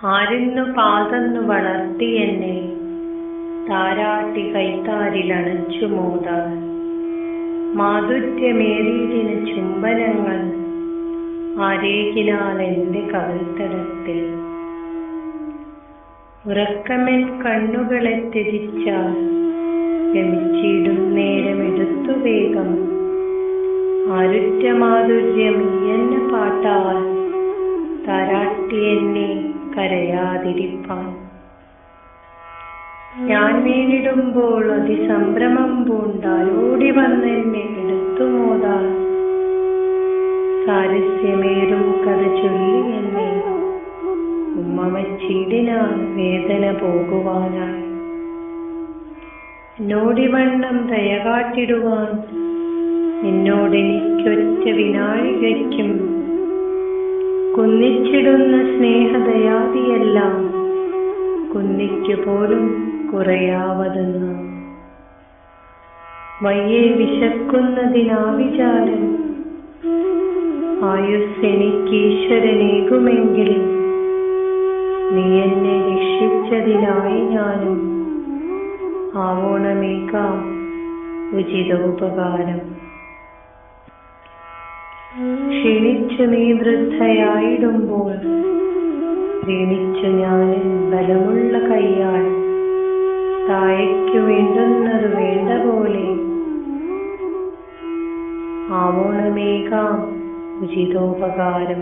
ആരെന്നു പാതന്നു വളർത്തി എന്നെ താരാട്ടി കൈത്താരിലണച്ചു മോതാൻ മാധുര്യമേറിയിടിന ചുംബനങ്ങൾ ആരേകിനാൽ എൻ്റെ കവിൾത്തടത്തിൽ ഉറക്കമെൻ കണ്ണുകളെ ത്യജിച്ചാൽ രമിച്ചിടും നേരമെടുത്തു വേഗം ആരുറ്റ മാധുര്യം എന്ന പാട്ടാൽ താരാട്ടി എന്നെ കരയാതിരിപ്പാൻ ഞാൻ വീണിടുമ്പോൾ അതിസംഭ്രമം പൂണ്ടാൽ ഓടി വന്നെന്നെ എടുത്തു മോതാൽ സാരസ്യമേറും കഥ ചൊല്ലി എന്നെ ഉമ്മ വച്ചിടിനാൽ വേദന പോകുവാനായി എന്നോടിവണ്ണം ദയ കാട്ടിടുവാൻ എന്നോടെനിക്കൊറ്റ വിനാഴികയ്ക്കും കുന്നിച്ചിടുന്ന സ്നേഹദയാദിയെല്ലാം കുന്നിക്കു പോലും കുറയാവതെന്ന് വയ്യേ വിശക്കുന്നതിനാവിചാരം ആയുസ് എനിക്കീശ്വരനേകുമെങ്കിൽ നീ എന്നെ രക്ഷിച്ചതിനായി ഞാനും ആവോണമേക്കാം ഉചിതോപകാരം. ക്ഷീണിച്ചു നീ വൃദ്ധയായിടുമ്പോൾ ക്ഷീണിച്ചു ഞാനും ബലമുള്ള കൈയാൽ താഴേക്കു വേണ്ടുന്നത് വേണ്ട പോലെ ആവോണമേകാം ഉചിതോപകാരം.